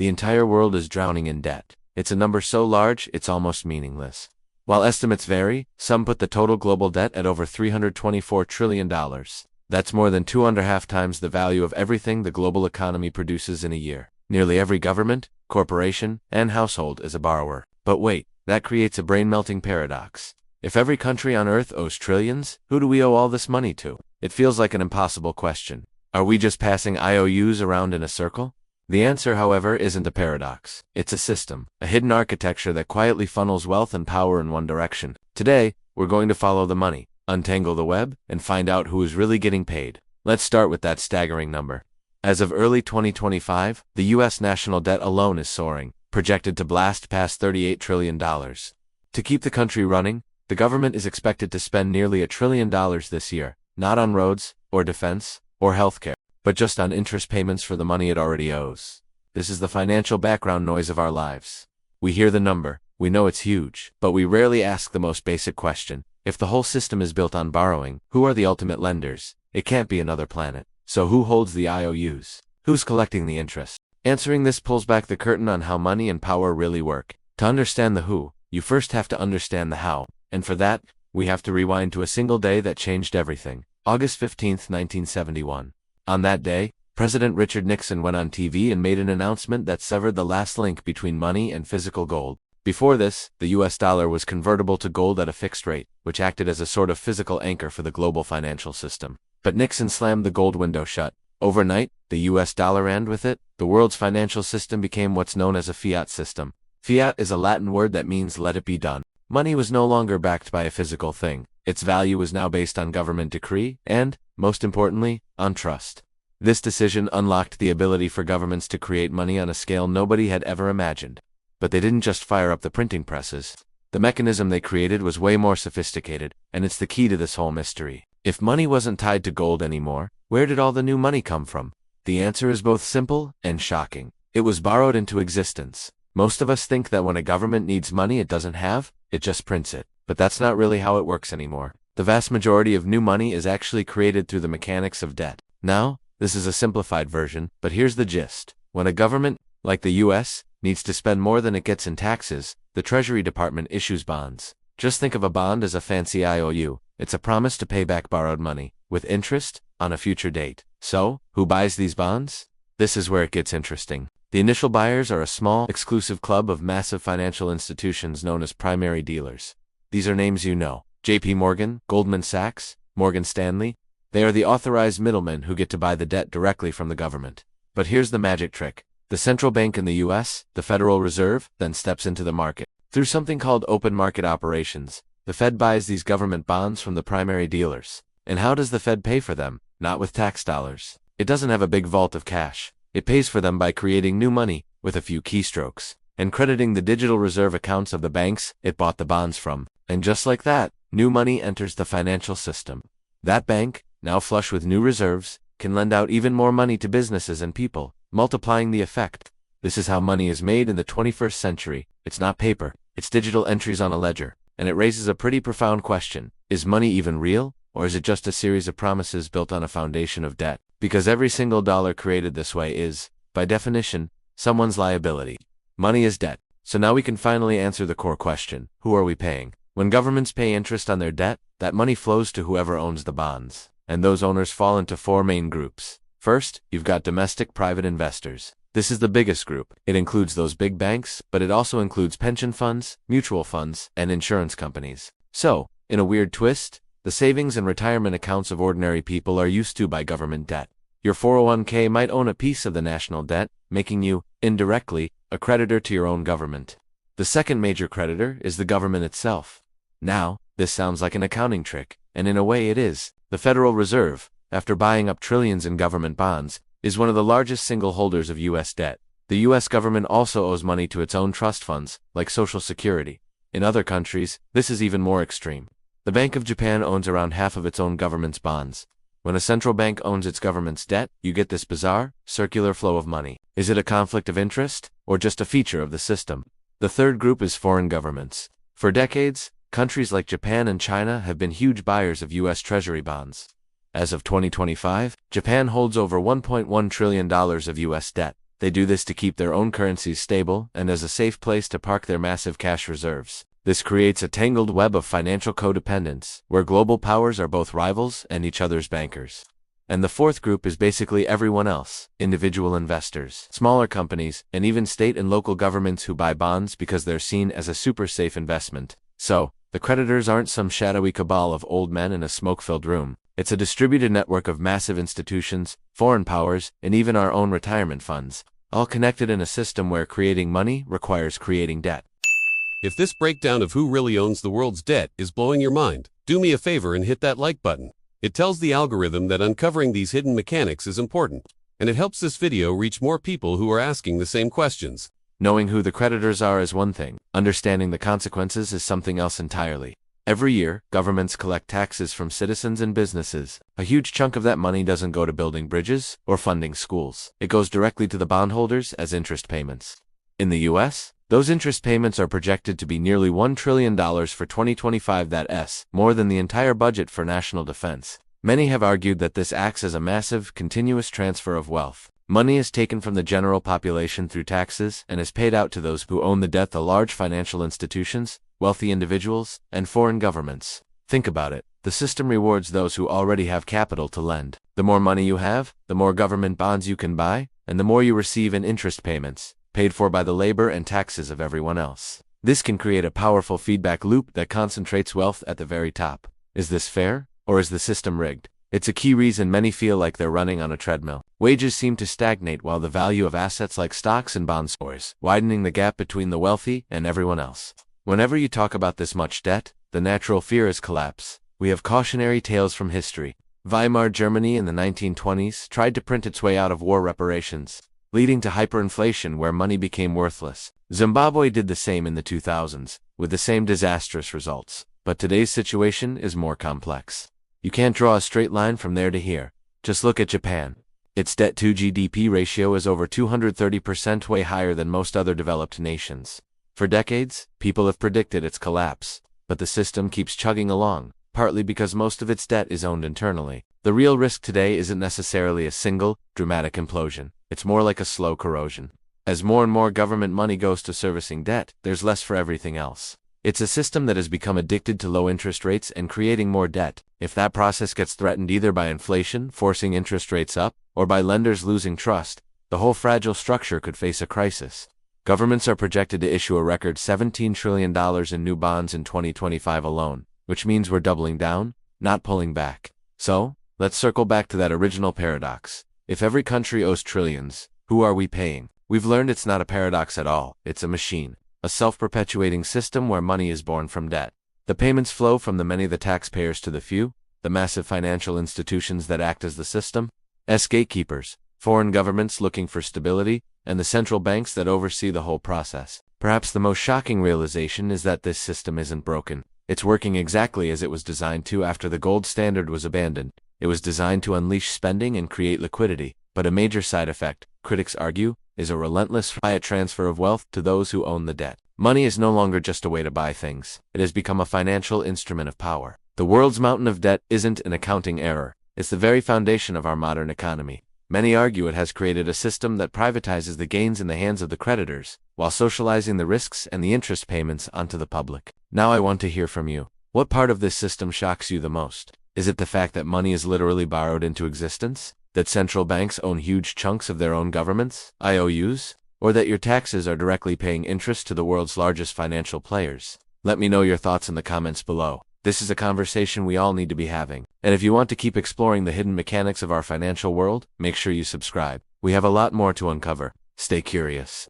The entire world is drowning in debt. It's a number so large, it's almost meaningless. While estimates vary, some put the total global debt at over $324 trillion. That's more than 2.5 times the value of everything the global economy produces in a year. Nearly every government, corporation, and household is a borrower. But wait, that creates a brain-melting paradox. If every country on Earth owes trillions, who do we owe all this money to? It feels like an impossible question. Are we just passing IOUs around in a circle? The answer, however, isn't a paradox. It's a system, a hidden architecture that quietly funnels wealth and power in one direction. Today, we're going to follow the money, untangle the web, and find out who is really getting paid. Let's start with that staggering number. As of early 2025, the U.S. national debt alone is soaring, projected to blast past $38 trillion. To keep the country running, the government is expected to spend nearly $1 trillion this year, not on roads, or defense, or healthcare, but just on interest payments for the money it already owes. This is the financial background noise of our lives. We hear the number, we know it's huge, but we rarely ask the most basic question. If the whole system is built on borrowing, who are the ultimate lenders? It can't be another planet. So who holds the IOUs? Who's collecting the interest? Answering this pulls back the curtain on how money and power really work. To understand the who, you first have to understand the how. And for that, we have to rewind to a single day that changed everything. August 15, 1971. On that day, President Richard Nixon went on TV and made an announcement that severed the last link between money and physical gold. Before this, the US dollar was convertible to gold at a fixed rate, which acted as a sort of physical anchor for the global financial system. But Nixon slammed the gold window shut. Overnight, the US dollar and with it, the world's financial system became what's known as a fiat system. Fiat is a Latin word that means let it be done. Money was no longer backed by a physical thing. Its value was now based on government decree and, most importantly, on trust. This decision unlocked the ability for governments to create money on a scale nobody had ever imagined. But they didn't just fire up the printing presses. The mechanism they created was way more sophisticated, and it's the key to this whole mystery. If money wasn't tied to gold anymore, where did all the new money come from? The answer is both simple and shocking. It was borrowed into existence. Most of us think that when a government needs money it doesn't have, it just prints it. But that's not really how it works anymore. The vast majority of new money is actually created through the mechanics of debt. Now, this is a simplified version, but here's the gist. When a government, like the US, needs to spend more than it gets in taxes, the Treasury Department issues bonds. Just think of a bond as a fancy IOU. It's a promise to pay back borrowed money, with interest, on a future date. So, who buys these bonds? This is where it gets interesting. The initial buyers are a small, exclusive club of massive financial institutions known as primary dealers. These are names you know. JP Morgan, Goldman Sachs, Morgan Stanley. They are the authorized middlemen who get to buy the debt directly from the government. But here's the magic trick. The central bank in the US, the Federal Reserve, then steps into the market. Through something called open market operations, the Fed buys these government bonds from the primary dealers. And how does the Fed pay for them? Not with tax dollars. It doesn't have a big vault of cash. It pays for them by creating new money, with a few keystrokes, and crediting the digital reserve accounts of the banks it bought the bonds from. And just like that, new money enters the financial system. That bank, now flush with new reserves, can lend out even more money to businesses and people, multiplying the effect. This is how money is made in the 21st century. It's not paper, it's digital entries on a ledger. And it raises a pretty profound question. Is money even real? Or is it just a series of promises built on a foundation of debt? Because every single dollar created this way is, by definition, someone's liability. Money is debt. So now we can finally answer the core question. Who are we paying? When governments pay interest on their debt, that money flows to whoever owns the bonds. And those owners fall into four main groups. First, you've got domestic private investors. This is the biggest group. It includes those big banks, but it also includes pension funds, mutual funds, and insurance companies. So, in a weird twist, the savings and retirement accounts of ordinary people are used to by government debt. Your 401k might own a piece of the national debt, making you, indirectly, a creditor to your own government. The second major creditor is the government itself. Now, this sounds like an accounting trick, and in a way it is. The Federal Reserve, after buying up trillions in government bonds, is one of the largest single holders of U.S. debt. The U.S. government also owes money to its own trust funds, like Social Security. In other countries, this is even more extreme. The Bank of Japan owns around half of its own government's bonds. When a central bank owns its government's debt, you get this bizarre, circular flow of money. Is it a conflict of interest, or just a feature of the system? The third group is foreign governments. For decades, countries like Japan and China have been huge buyers of U.S. Treasury bonds. As of 2025, Japan holds over $1.1 trillion of U.S. debt. They do this to keep their own currencies stable and as a safe place to park their massive cash reserves. This creates a tangled web of financial codependence, where global powers are both rivals and each other's bankers. And the fourth group is basically everyone else: individual investors, smaller companies, and even state and local governments who buy bonds because they're seen as a super safe investment. So, the creditors aren't some shadowy cabal of old men in a smoke-filled room. It's a distributed network of massive institutions, foreign powers, and even our own retirement funds, all connected in a system where creating money requires creating debt. If this breakdown of who really owns the world's debt is blowing your mind, do me a favor and hit that like button. It tells the algorithm that uncovering these hidden mechanics is important, and it helps this video reach more people who are asking the same questions. Knowing who the creditors are is one thing. Understanding the consequences is something else entirely. Every year, governments collect taxes from citizens and businesses. A huge chunk of that money doesn't go to building bridges or funding schools. It goes directly to the bondholders as interest payments. In the US, those interest payments are projected to be nearly $1 trillion for 2025. That's more than the entire budget for national defense. Many have argued that this acts as a massive, continuous transfer of wealth. Money is taken from the general population through taxes and is paid out to those who own the debt: the large financial institutions, wealthy individuals, and foreign governments. Think about it. The system rewards those who already have capital to lend. The more money you have, the more government bonds you can buy, and the more you receive in interest payments, paid for by the labor and taxes of everyone else. This can create a powerful feedback loop that concentrates wealth at the very top. Is this fair, or is the system rigged? It's a key reason many feel like they're running on a treadmill. Wages seem to stagnate while the value of assets like stocks and bonds soars, widening the gap between the wealthy and everyone else. Whenever you talk about this much debt, the natural fear is collapse. We have cautionary tales from history. Weimar Germany in the 1920s tried to print its way out of war reparations, leading to hyperinflation where money became worthless. Zimbabwe did the same in the 2000s, with the same disastrous results. But today's situation is more complex. You can't draw a straight line from there to here. Just look at Japan. Its debt-to-GDP ratio is over 230%, way higher than most other developed nations. For decades, people have predicted its collapse, but the system keeps chugging along, partly because most of its debt is owned internally. The real risk today isn't necessarily a single, dramatic implosion. It's more like a slow corrosion. As more and more government money goes to servicing debt, there's less for everything else. It's a system that has become addicted to low interest rates and creating more debt. If that process gets threatened either by inflation, forcing interest rates up, or by lenders losing trust, the whole fragile structure could face a crisis. Governments are projected to issue a record $17 trillion in new bonds in 2025 alone, which means we're doubling down, not pulling back. So, let's circle back to that original paradox. If every country owes trillions, who are we paying? We've learned it's not a paradox at all. It's a machine. A self-perpetuating system where money is born from debt. The payments flow from the many, the taxpayers, to the few, the massive financial institutions that act as the system's gatekeepers, foreign governments looking for stability, and the central banks that oversee the whole process. Perhaps the most shocking realization is that this system isn't broken. It's working exactly as it was designed to after the gold standard was abandoned. It was designed to unleash spending and create liquidity, but a major side effect, critics argue, is a relentless fiat transfer of wealth to those who own the debt. Money is no longer just a way to buy things. It has become a financial instrument of power. The world's mountain of debt isn't an accounting error. It's the very foundation of our modern economy. Many argue it has created a system that privatizes the gains in the hands of the creditors, while socializing the risks and the interest payments onto the public. Now I want to hear from you. What part of this system shocks you the most? Is it the fact that money is literally borrowed into existence? That central banks own huge chunks of their own governments, IOUs? Or that your taxes are directly paying interest to the world's largest financial players? Let me know your thoughts in the comments below. This is a conversation we all need to be having. And if you want to keep exploring the hidden mechanics of our financial world, make sure you subscribe. We have a lot more to uncover. Stay curious.